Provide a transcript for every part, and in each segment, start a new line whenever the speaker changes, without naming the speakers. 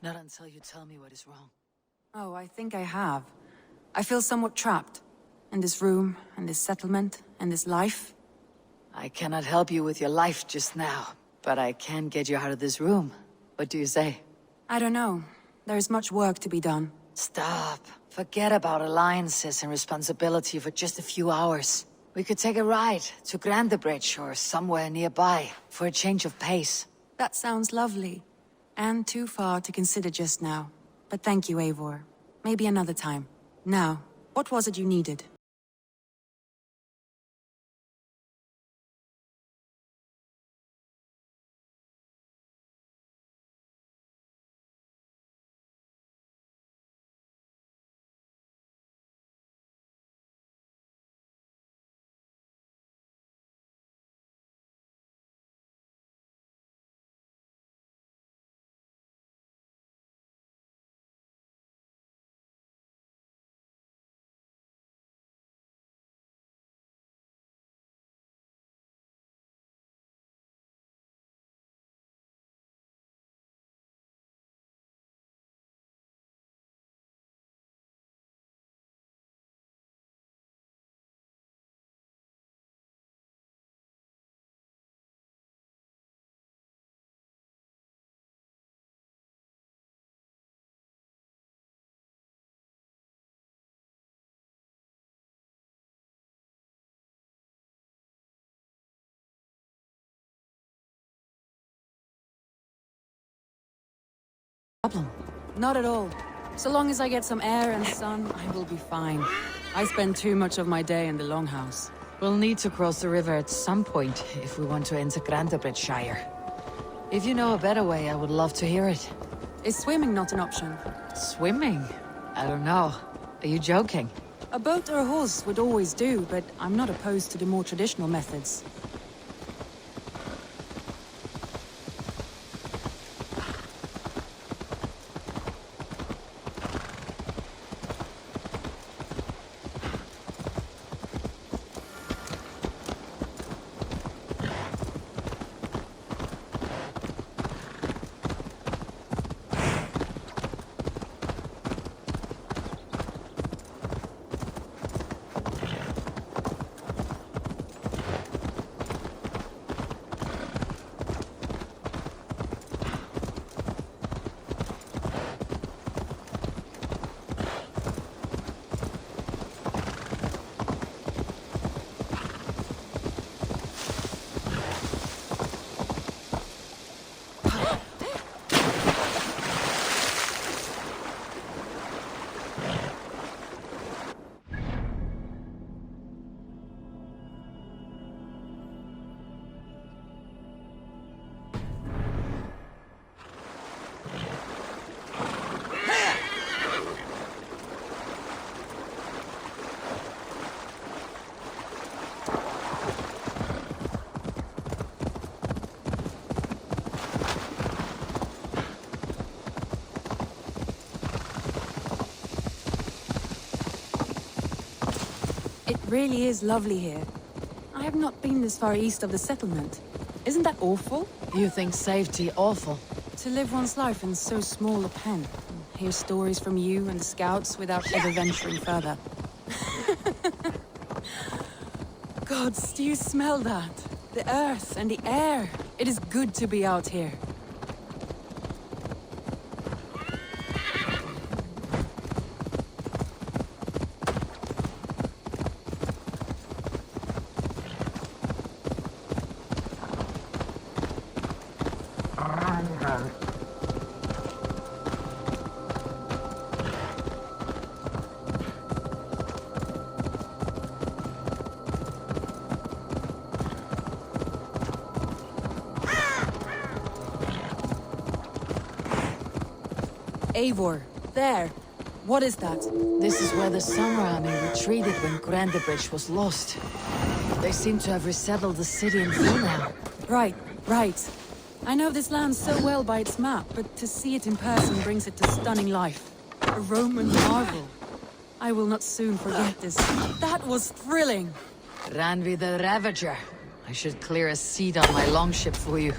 Not until you tell me what is wrong.
Oh, I think I have. I feel somewhat trapped. In this room, in this settlement, in this life.
I cannot help you with your life just now, but I can get you out of this room. What do you say?
I don't know. There is much work to be done.
Stop. Forget about alliances and responsibility for just a few hours. We could take a ride to Grandebridge or somewhere nearby for a change of pace.
That sounds lovely. And too far to consider just now. But thank you, Eivor. Maybe another time. Now, what was it you needed? Problem? Not at all. So long as I get some air and sun, I will be fine. I spend too much of my day in the Longhouse.
We'll need to cross the river at some point if we want to enter Grandebridgeshire. If you know a better way, I would love to hear it.
Is swimming not an option?
Swimming? I don't know. Are you joking?
A boat or a horse would always do, but I'm not opposed to the more traditional methods. It really is lovely here. I have not been this far east of the settlement. Isn't that awful?
You think safety awful?
To live one's life in so small a pen. Hear stories from you and the scouts without ever venturing further. Gods, do you smell that? The earth and the air. It is good to be out here. Eivor, there. What is that?
This is where the Summer Army retreated when Grandebridge was lost. They seem to have resettled the city in full now.
Right. I know this land so well by its map, but to see it in person brings it to stunning life. A Roman marvel. I will not soon forget this. That was thrilling!
Ranvi the Ravager. I should clear a seat on my longship for you.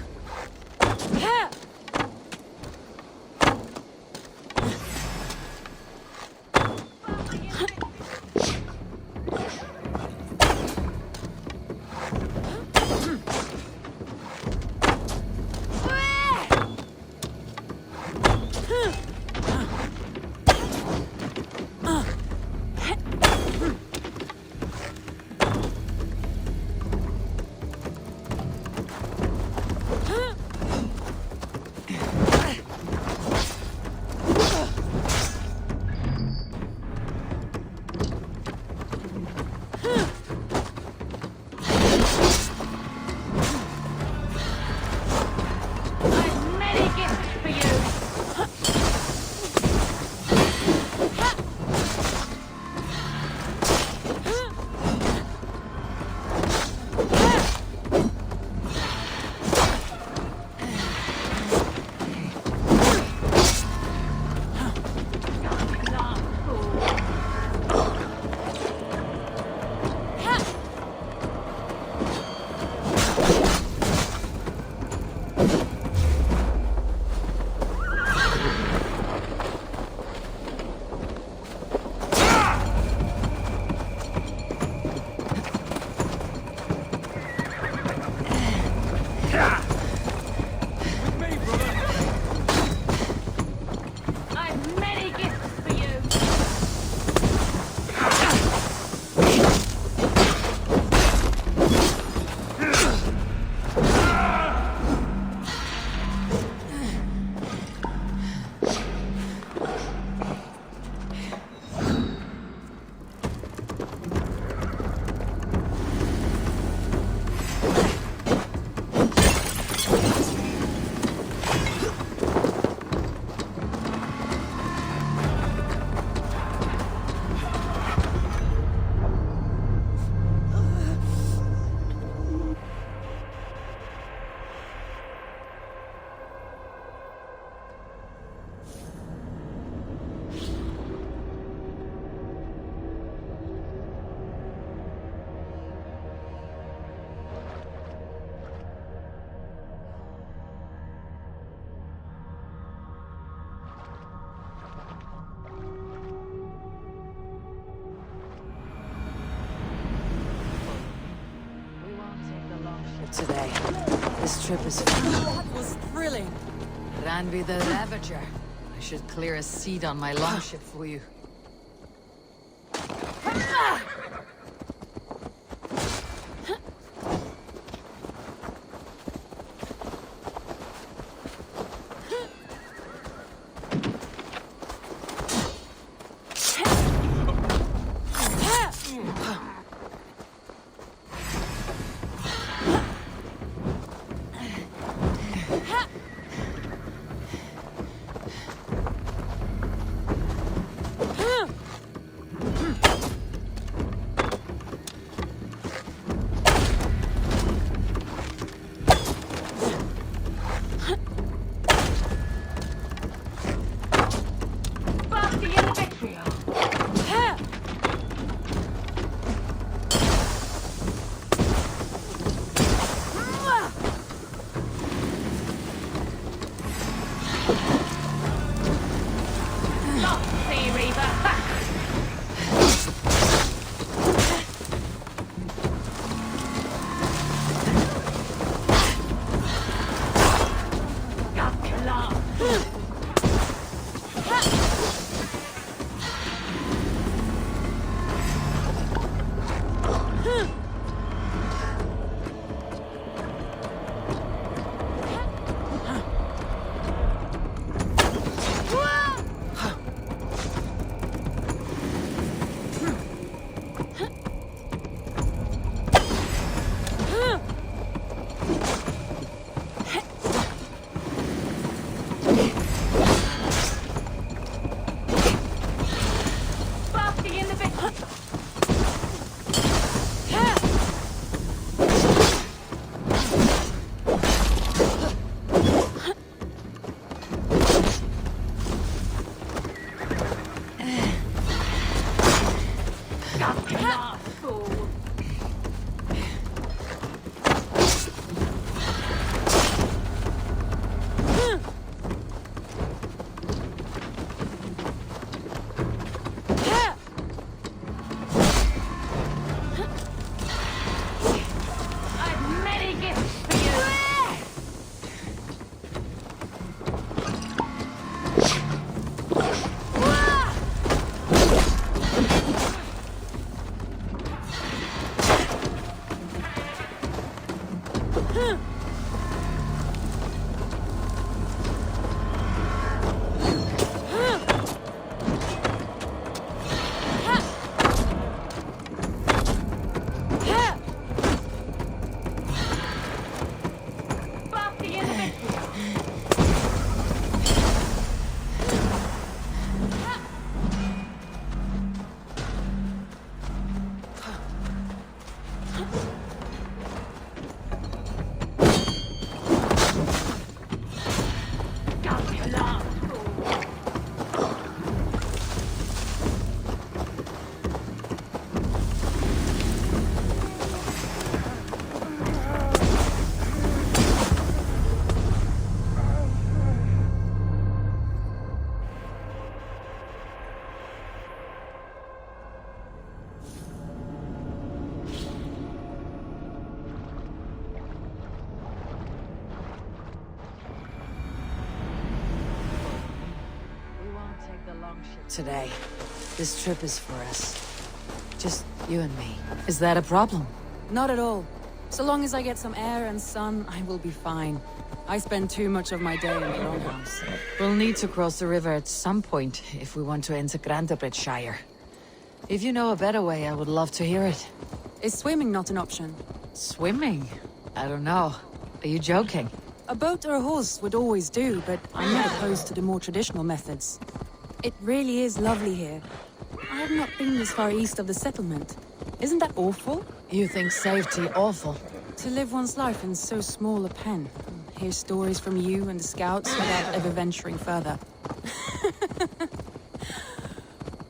today. This trip is fun.
That was thrilling.
Ranvi the Ravager. I should clear a seat on my longship for you. Today. This trip is for us. Just you and me. Is that a problem?
Not at all. So long as I get some air and sun, I will be fine. I spend too much of my day in the longhouse.
We'll need to cross the river at some point if we want to enter Grandabridgeshire. If you know a better way, I would love to hear it.
Is swimming not an option?
Swimming? I don't know. Are you joking?
A boat or a horse would always do, but I'm not opposed to the more traditional methods. It really is lovely here. I have not been this far east of the settlement. Isn't that awful?
You think safety awful?
To live one's life in so small a pen. Hear stories from you and the scouts without ever venturing further.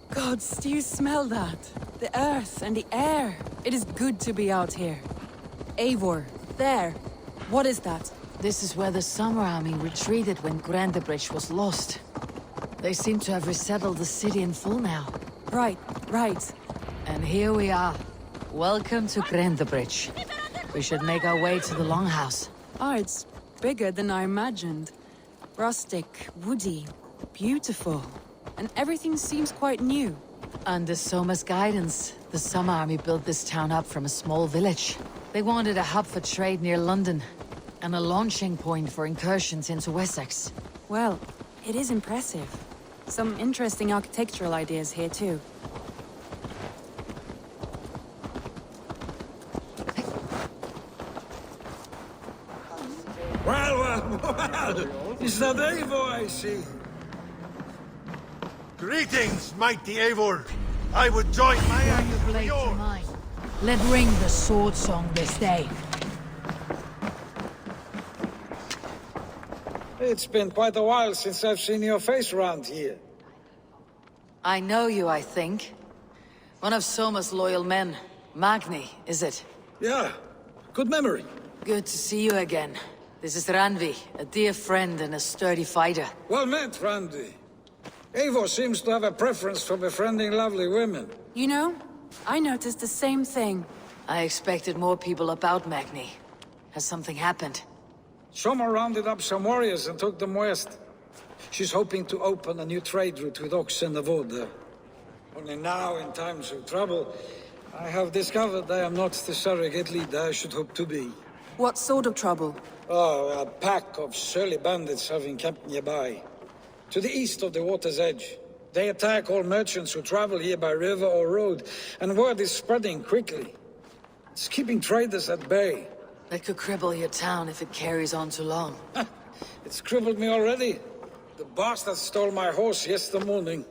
Gods, do you smell that? The earth and the air. It is good to be out here. Eivor, there. What is that?
This is where the Summer Army retreated when Grandabridge was lost. They seem to have resettled the city in full now.
Right.
And here we are. Welcome to Grandabridge. We should make our way to the longhouse.
Oh, it's bigger than I imagined. Rustic, woody, beautiful. And everything seems quite new.
Under Soma's guidance, the Summer Army built this town up from a small village. They wanted a hub for trade near London, and a launching point for incursions into Wessex.
Well, it is impressive. Some interesting architectural ideas here too.
Well, is that Eivor I see?
Greetings, mighty Eivor. I would join my
Your
axe to
blade to
yours.
mine. Let ring the sword song this day.
It's been quite a while since I've seen your face around here.
I know you, I think. One of Soma's loyal men. Magni, is it?
Yeah, good memory.
Good to see you again. This is Ranvi, a dear friend and a sturdy fighter.
Well met, Randy. Eivor seems to have a preference for befriending lovely women.
You know, I noticed the same thing.
I expected more people about Magni. Has something happened?
Soma rounded up some warriors and took them west. She's hoping to open a new trade route with Ox and the Voda. Only now, in times of trouble, I have discovered I am not the surrogate leader I should hope to be.
What sort of trouble?
Oh, a pack of surly bandits have encamped nearby. To the east of the water's edge. They attack all merchants who travel here by river or road, and word is spreading quickly. It's keeping traders at bay.
That could cripple your town if it carries on too long.
It's crippled me already. The bastard stole my horse yesterday morning.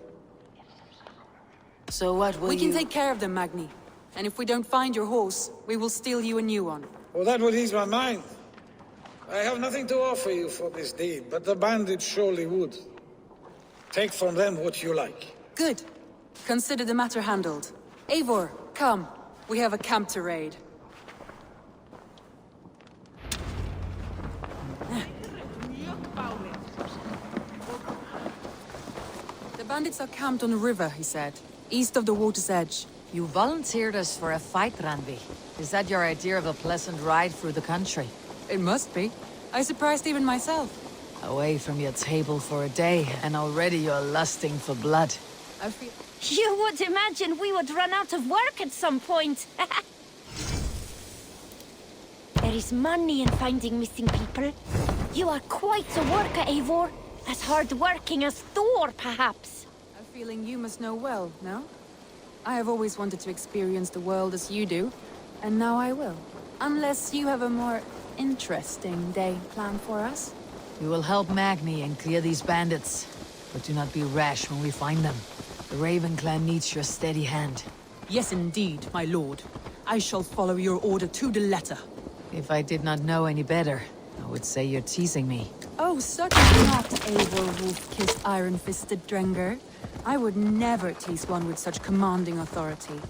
So what will
We can
you...
take care of them, Magni. And if we don't find your horse, we will steal you a new one.
Well, that would ease my mind. I have nothing to offer you for this deed, but the bandits surely would. Take from them what you like.
Good. Consider the matter handled. Eivor, come. We have a camp to raid. The bandits are camped on the river, he said. East of the water's edge.
You volunteered us for a fight, Ranvi. Is that your idea of a pleasant ride through the country?
It must be. I surprised even myself.
Away from your table for a day, and already you're lusting for blood.
I feel...
You would imagine we would run out of work at some point. There is money in finding missing people. You are quite a worker, Eivor. As hard-working as Thor, perhaps.
A feeling you must know well, no? I have always wanted to experience the world as you do, and now I will. Unless you have a more interesting day planned for us.
We will help Magni and clear these bandits. But do not be rash when we find them. The Raven clan needs your steady hand.
Yes, indeed, my lord. I shall follow your order to the letter.
If I did not know any better, I would say you're teasing me.
Oh, certainly not, Eivor wolf-kissed iron-fisted Drenger. I would never tease one with such commanding authority.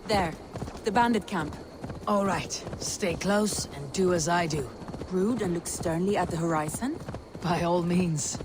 There, the bandit camp.
All right, stay close and do as I do.
Brood and look sternly at the horizon.
By all means.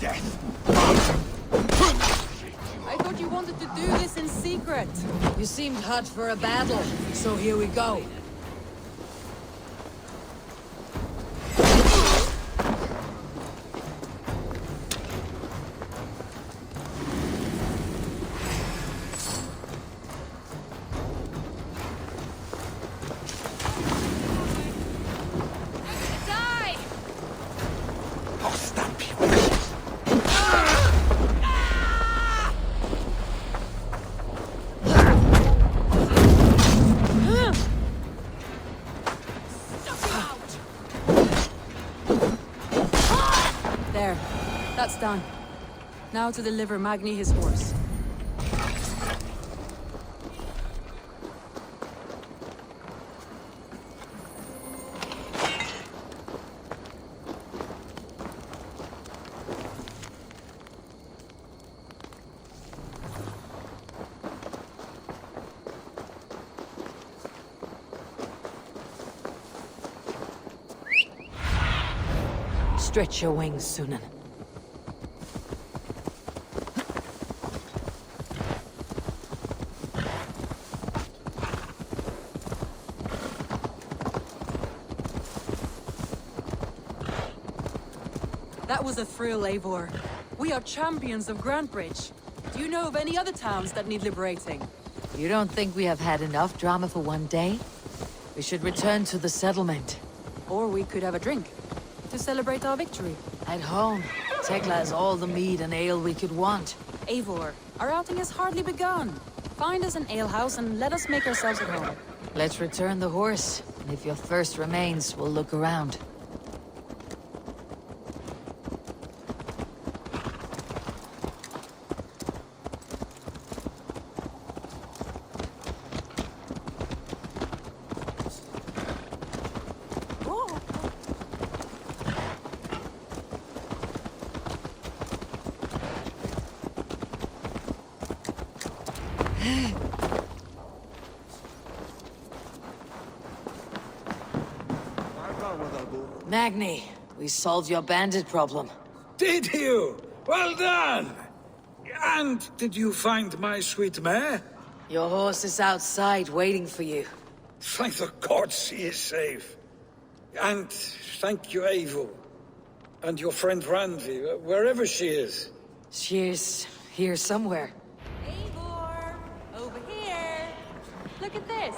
death.
I thought you wanted to do this in secret.
You seemed hot for a battle, so here we go.
I'll stamp you.
There. That's done. Now to deliver Magni his horse.
Stretch your wings, Sunan.
That was a thrill, Eivor. We are champions of Grantebridge. Do you know of any other towns that need liberating?
You don't think we have had enough drama for one day? We should return to the settlement.
Or we could have a drink to celebrate our victory.
At home, Tekla has all the mead and ale we could want.
Eivor, our outing has hardly begun. Find us an alehouse and let us make ourselves at home.
Let's return the horse, and if your thirst remains, we'll look around. Magni, we solved your bandit problem.
Did you? Well done! And did you find my sweet mare?
Your horse is outside waiting for you.
Thank the gods he is safe. And thank you, Eivor. And your friend Randvi, wherever she is.
She's here somewhere.
Eivor, over here. Look at this.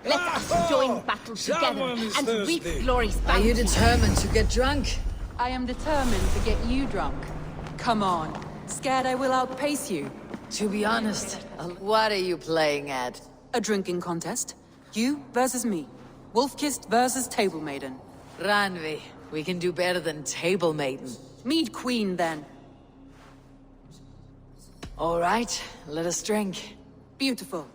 Let us join battle together
someone is
and reap
thirsty.
glory's
Are you
bounty.
determined to get drunk?
I am determined to get you drunk. Come on. Scared I will outpace you?
To be honest, what are you playing at?
A drinking contest. You versus me. Wolf-kissed versus Table Maiden.
Ranvi, we can do better than Table Maiden.
Mead Queen, then.
All right, let us drink.
Beautiful.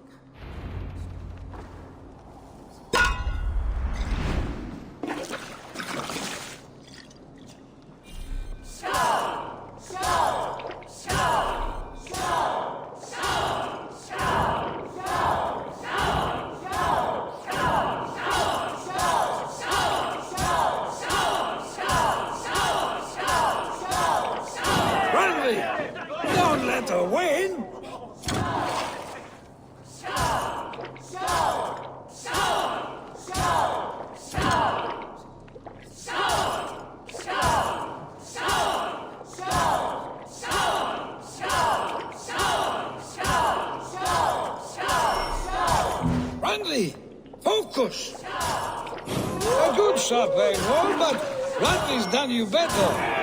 Randvi! Don't let her win! Randvi, focus! A good shot, Eivor, but Randvi's done you better.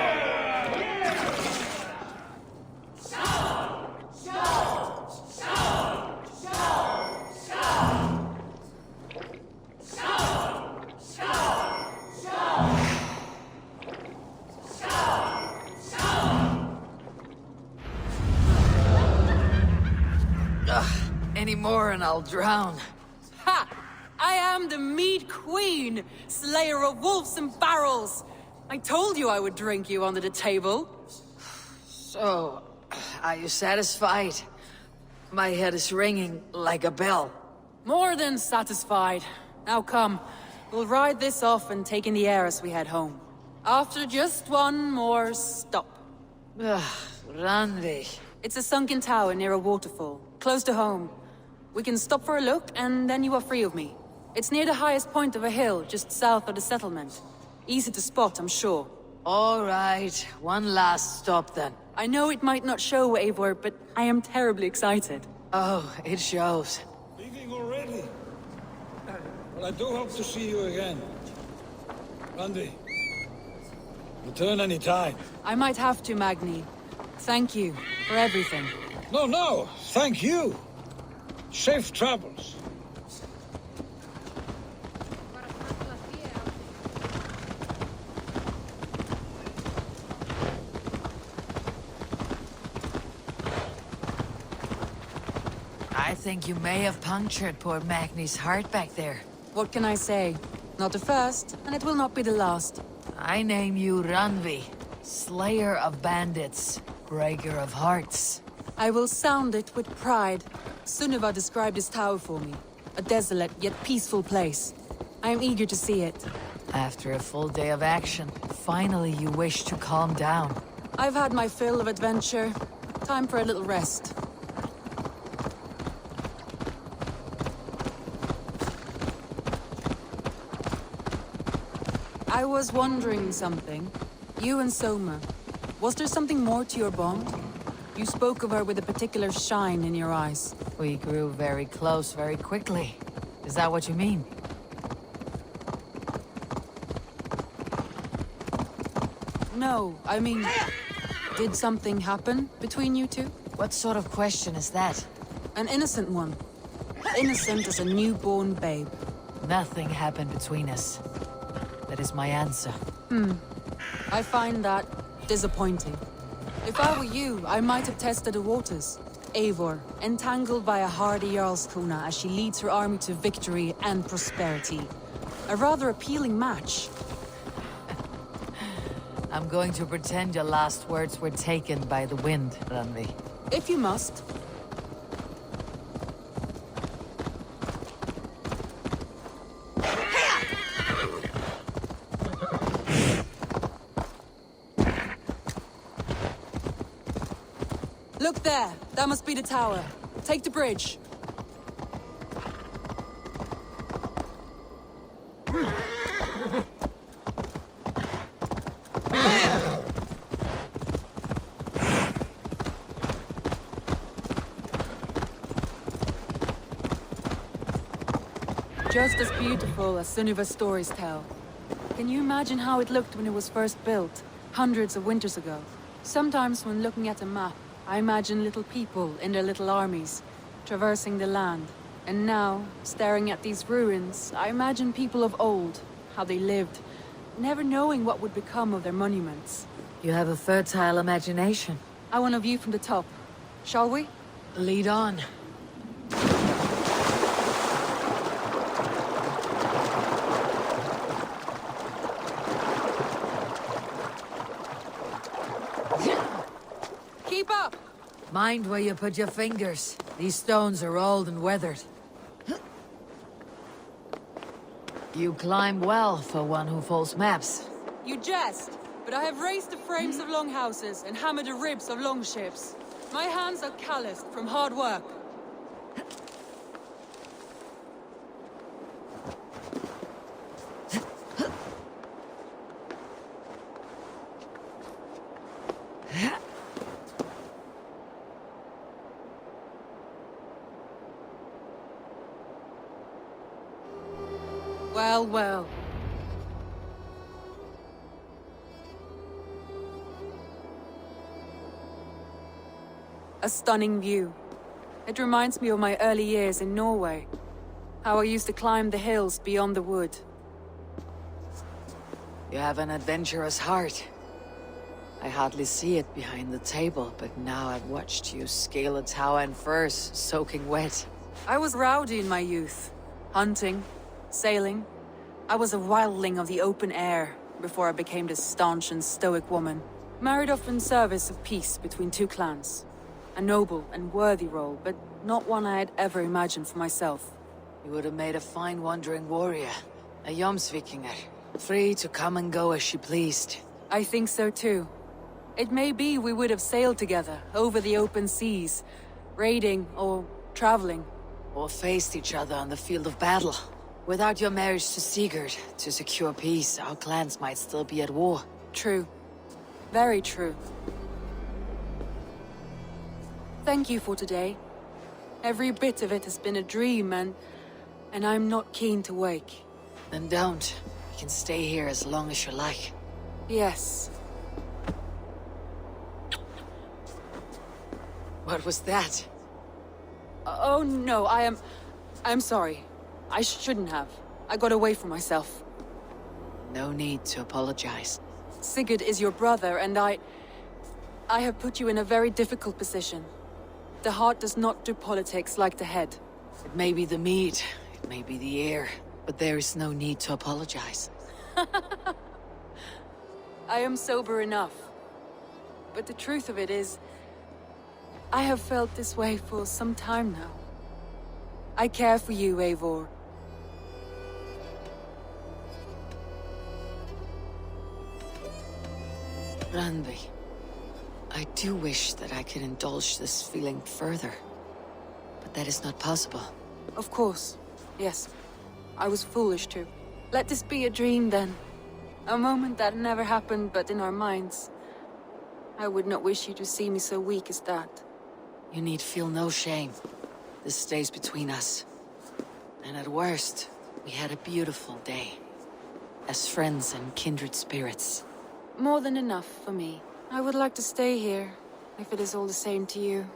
Any more and I'll drown.
Ha! I am the Mead Queen, slayer of wolves and barrels. I told you I would drink you under the table.
So, are you satisfied? My head is ringing like a bell.
More than satisfied. Now come, we'll ride this off and take in the air as we head home. After just one more stop.
Ugh, Randvi.
It's a sunken tower near a waterfall, close to home. We can stop for a look, and then you are free of me. It's near the highest point of a hill, just south of the settlement. Easy to spot, I'm sure.
All right, one last stop then.
I know it might not show, Eivor, but I am terribly excited.
Oh, it shows.
Leaving already? Well, I do hope to see you again. Randy, return any time.
I might have to, Magni. Thank you for everything.
No, thank you. Safe travels.
I think you may have punctured poor Magni's heart back there.
What can I say? Not the first, and it will not be the last.
I name you Ranvi, Slayer of Bandits, Breaker of Hearts.
I will sound it with pride. Sunniva described this tower for me. A desolate yet peaceful place. I am eager to see it.
After a full day of action, finally you wish to calm down.
I've had my fill of adventure. Time for a little rest. I was wondering something. You and Soma. Was there something more to your bond? You spoke of her with a particular shine in your eyes.
We grew very close very quickly. Is that what you mean?
No, I mean... Did something happen between you two?
What sort of question is that?
An innocent one. Innocent as a newborn babe.
Nothing happened between us. That is my answer.
I find that disappointing. If I were you, I might have tested the waters. Eivor, entangled by a hardy Jarlskona as she leads her army to victory and prosperity. A rather appealing match.
I'm going to pretend your last words were taken by the wind, Ranvi.
If you must. Look there! That must be the tower. Take the bridge. Just as beautiful as Sunniva's stories tell. Can you imagine how it looked when it was first built, hundreds of winters ago? Sometimes when looking at a map, I imagine little people in their little armies, traversing the land. And now, staring at these ruins, I imagine people of old, how they lived, never knowing what would become of their monuments.
You have a fertile imagination.
I want a view from the top. Shall we?
Lead on.
Keep up!
Mind where you put your fingers. These stones are old and weathered. You climb well for one who folds maps.
You jest, but I have raised the frames of longhouses and hammered the ribs of longships. My hands are calloused from hard work. Well, well. A stunning view. It reminds me of my early years in Norway. How I used to climb the hills beyond the wood.
You have an adventurous heart. I hardly see it behind the table, but now I've watched you scale a tower in furs, soaking wet.
I was rowdy in my youth. Hunting, sailing. I was a wildling of the open air before I became this staunch and stoic woman. Married off in service of peace between two clans. A noble and worthy role, but not one I had ever imagined for myself.
You would have made a fine wandering warrior. A Jomsvikinger. Free to come and go as she pleased.
I think so too. It may be we would have sailed together, over the open seas, raiding or traveling.
Or faced each other on the field of battle. Without your marriage to Sigurd, to secure peace, our clans might still be at war.
True. Very true. Thank you for today. Every bit of it has been a dream, and I'm not keen to wake.
Then don't. You can stay here as long as you like.
Yes.
What was that?
Oh no, I'm sorry. I shouldn't have. I got away from myself.
No need to apologize.
Sigurd is your brother, and I have put you in a very difficult position. The heart does not do politics like the head.
It may be the meat, it may be the air, but there is no need to apologize.
I am sober enough. But the truth of it is, I have felt this way for some time now. I care for you, Eivor.
Randvi, I do wish that I could indulge this feeling further. But that is not possible.
Of course. Yes. I was foolish too. Let this be a dream then. A moment that never happened but in our minds. I would not wish you to see me so weak as that.
You need feel no shame. This stays between us. And at worst, we had a beautiful day. As friends and kindred spirits.
More than enough for me. I would like to stay here, if it is all the same to you.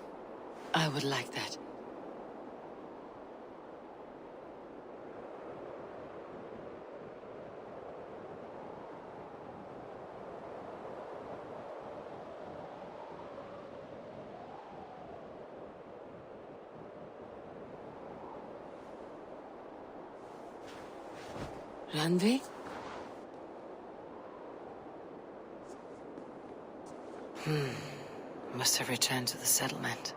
I would like that. Randvi? Must have returned to the settlement.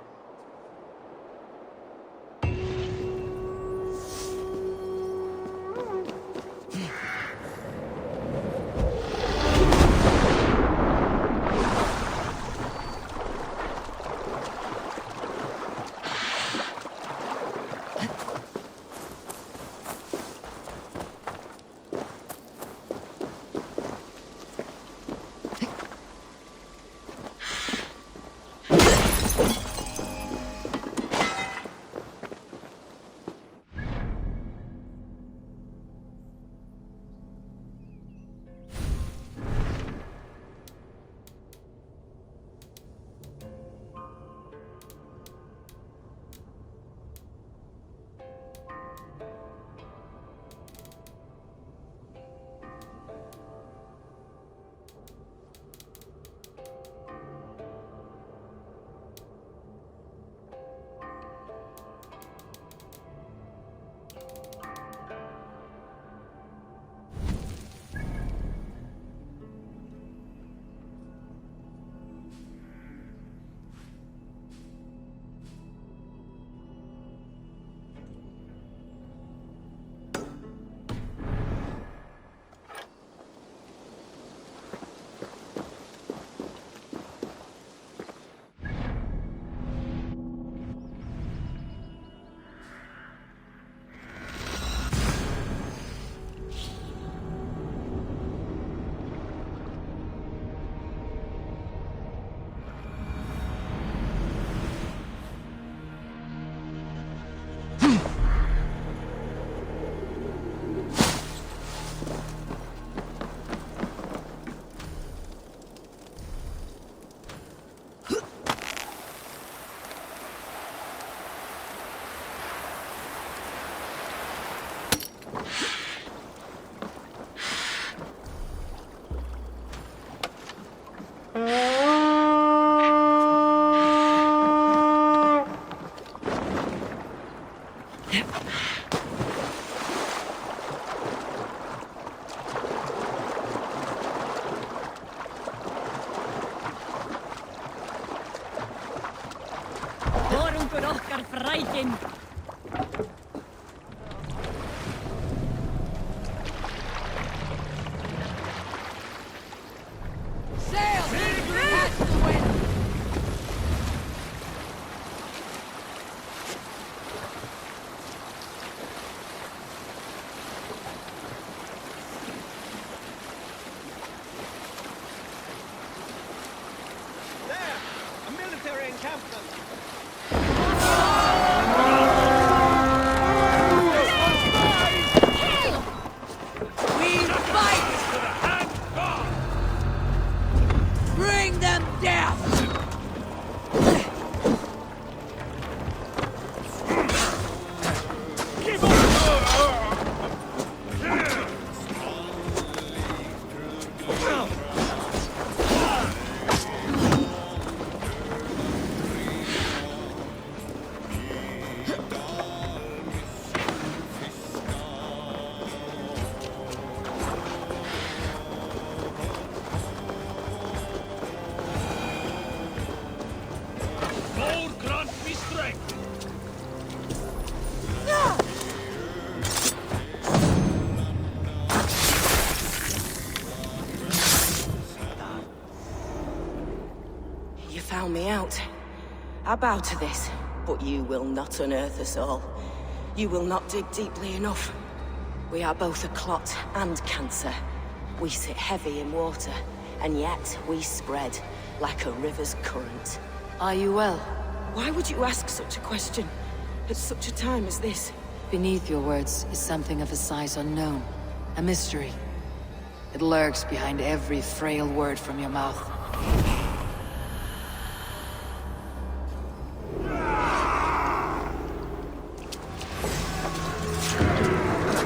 Freikin. Sail!
We fight! Bring them down!
Lord grant me strength!
You found me out. I bow to this, but you will not unearth us all. You will not dig deeply enough. We are both a clot and cancer. We sit heavy in water, and yet we spread like a river's current.
Are you well?
Why would you ask such a question at such a time as this?
Beneath your words is something of a size unknown. A mystery. It lurks behind every frail word from your mouth.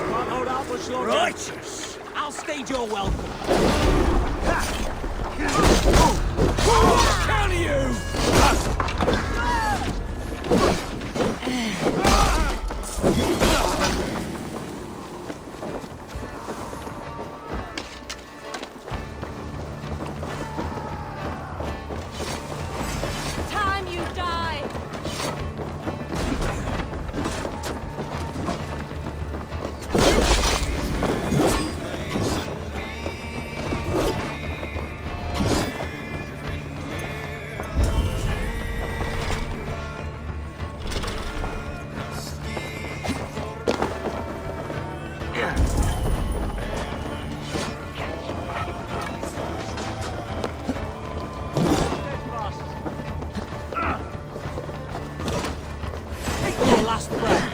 Can't hold out much longer.
Righteous!
I'll stage your welcome.
Counter you!
Time you die!
Take your last breath.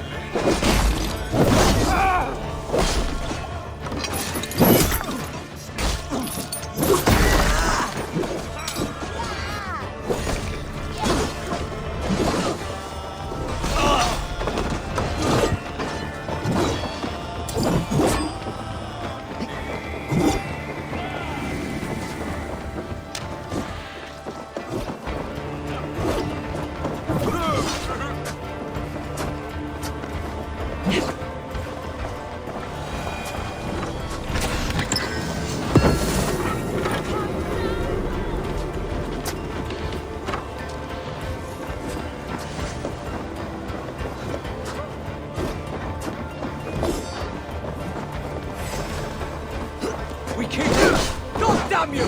We keep it! God damn you!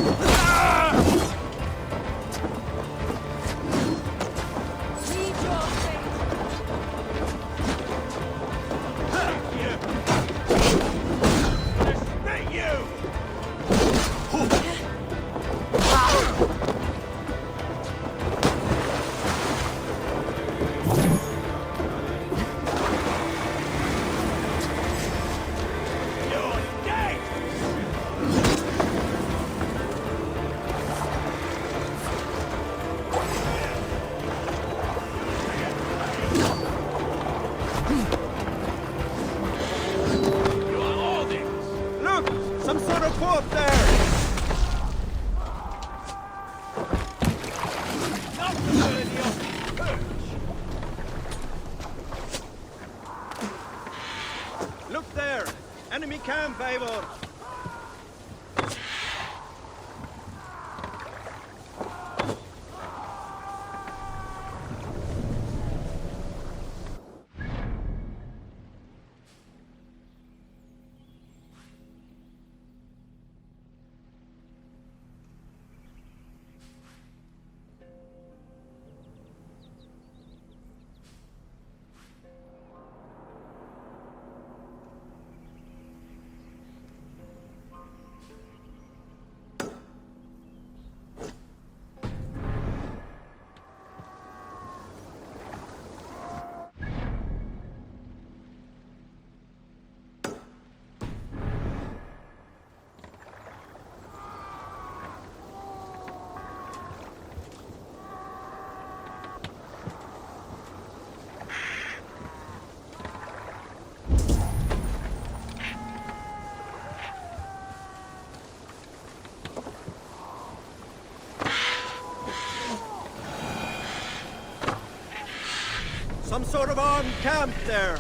Leave your fate!
Respect you! You're dead! You are all this!
Look! Some sort of boat there!
Not the worthy of perch!
Look there! Enemy camp, Eivor!
Some sort of armed camp there.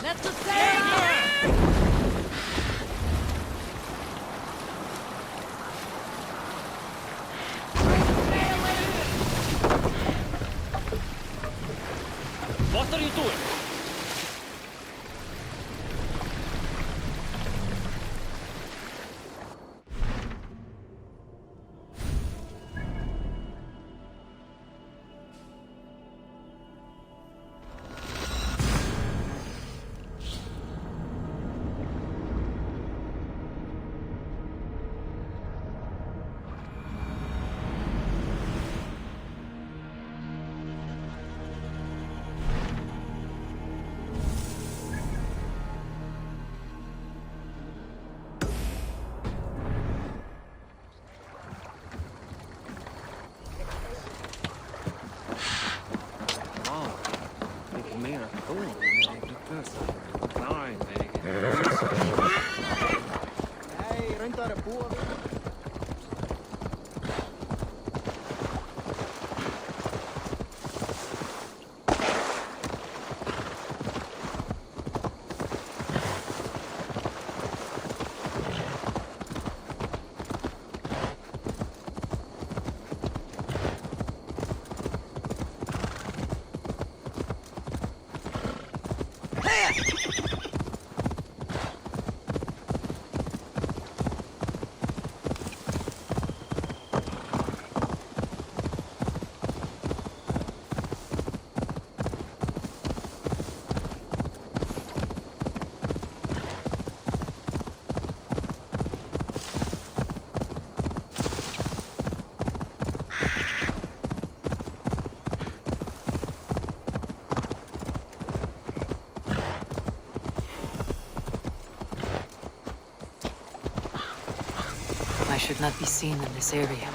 Let's just say
What are you doing?
I should not be seen in this area.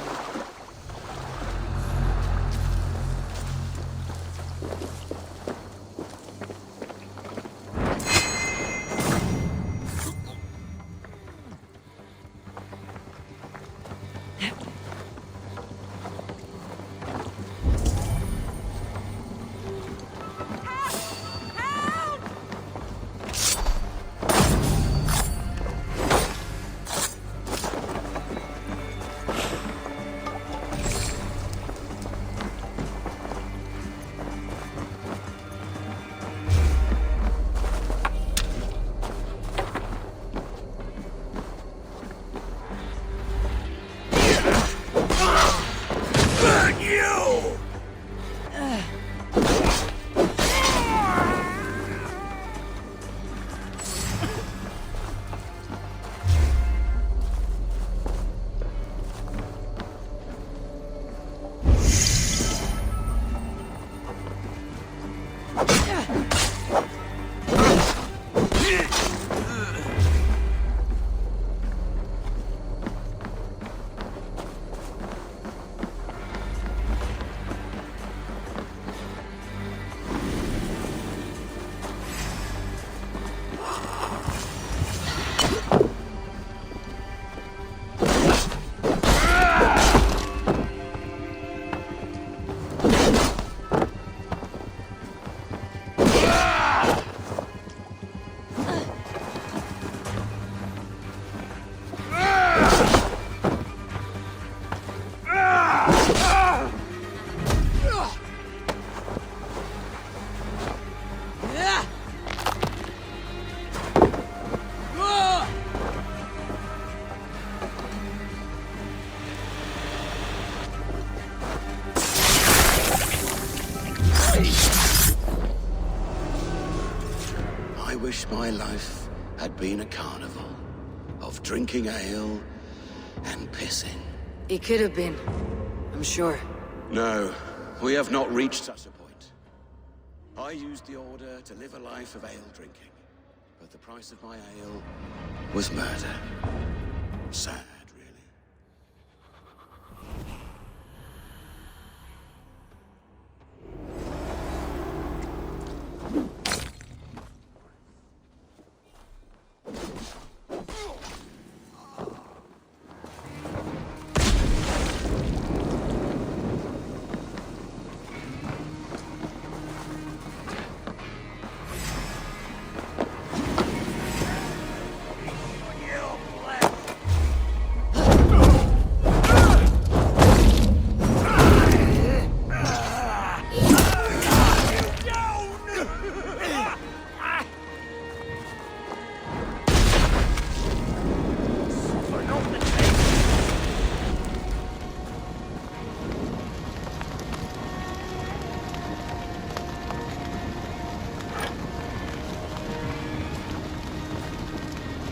I wish my life had been a carnival of drinking ale and pissing.
It could have been, I'm sure.
No, we have not reached such a point. I used the order to live a life of ale drinking, but the price of my ale was murder. Sad, really.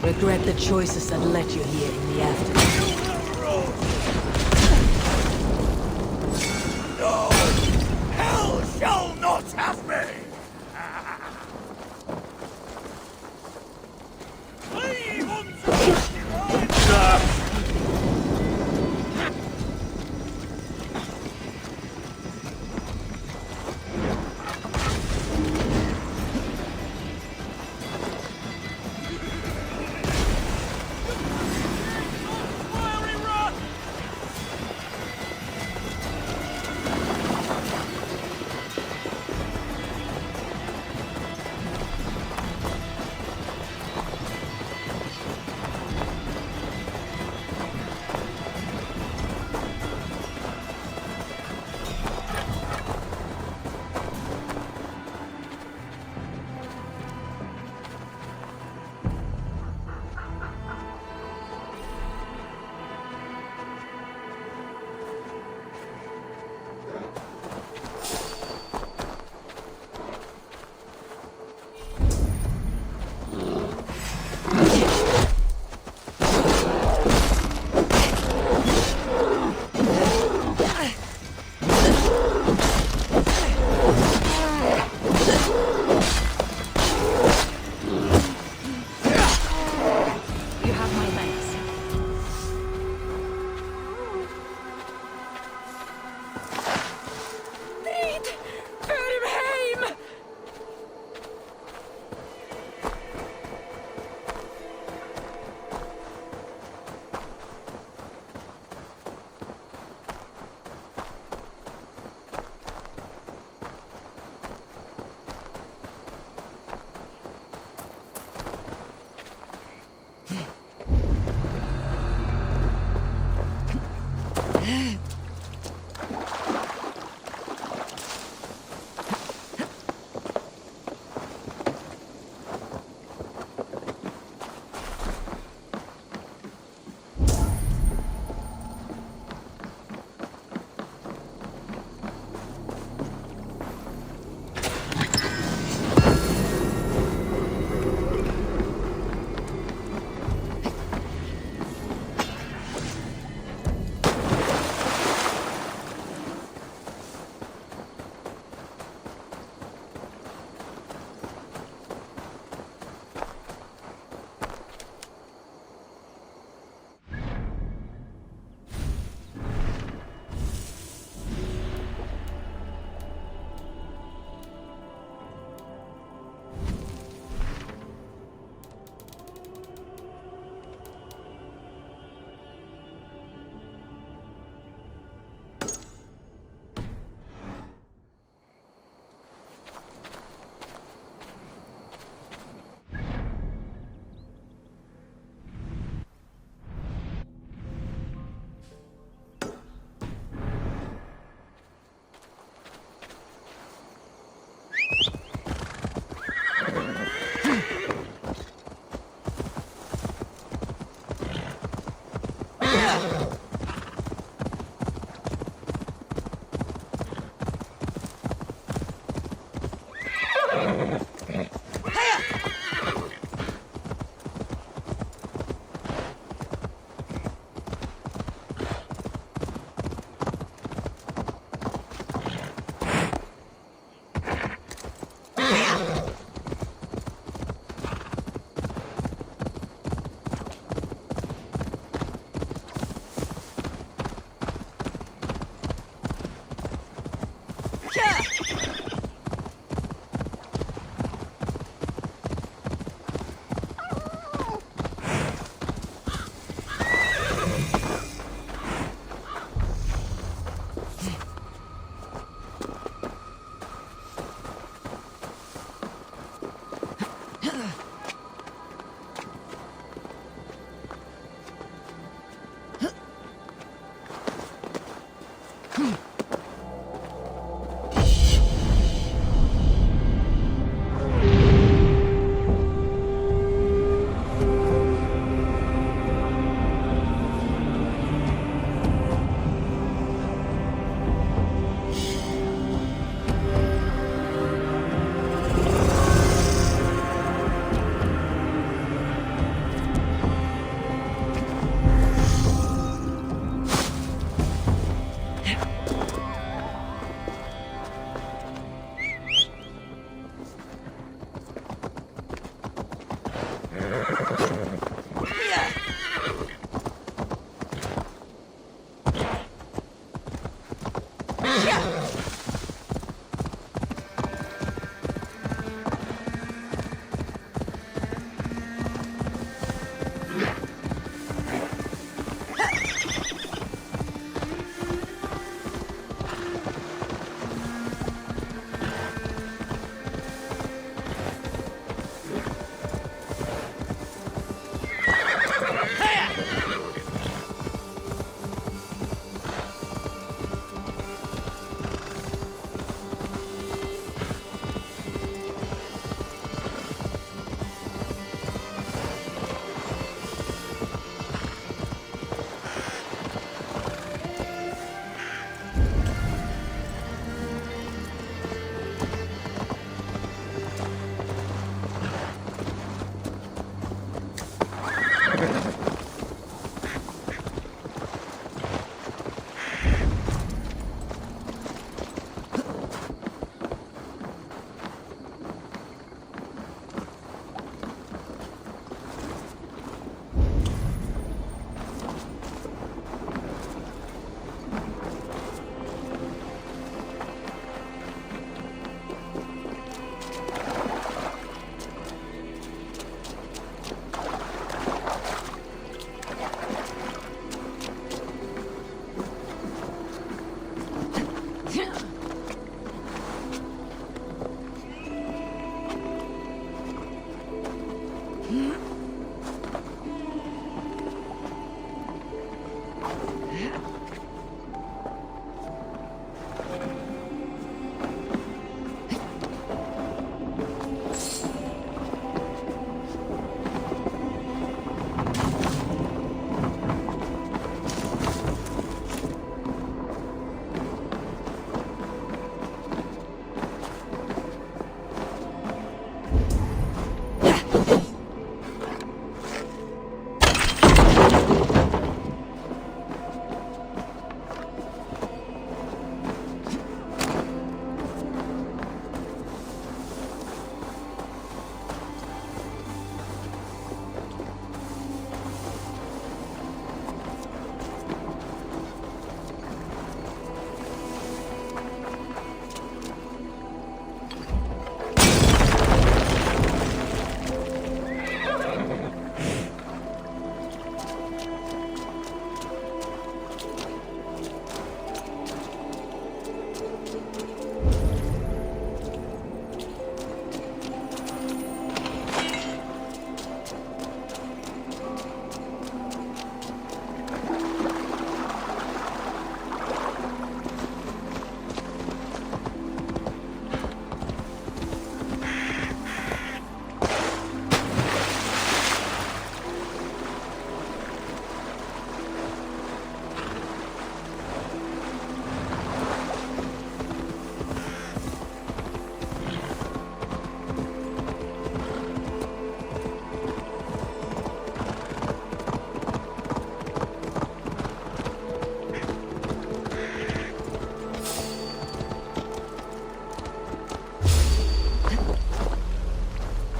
Regret the choices that led you here in the afternoon.
No! Hell shall not have me!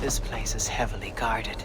This place is heavily guarded.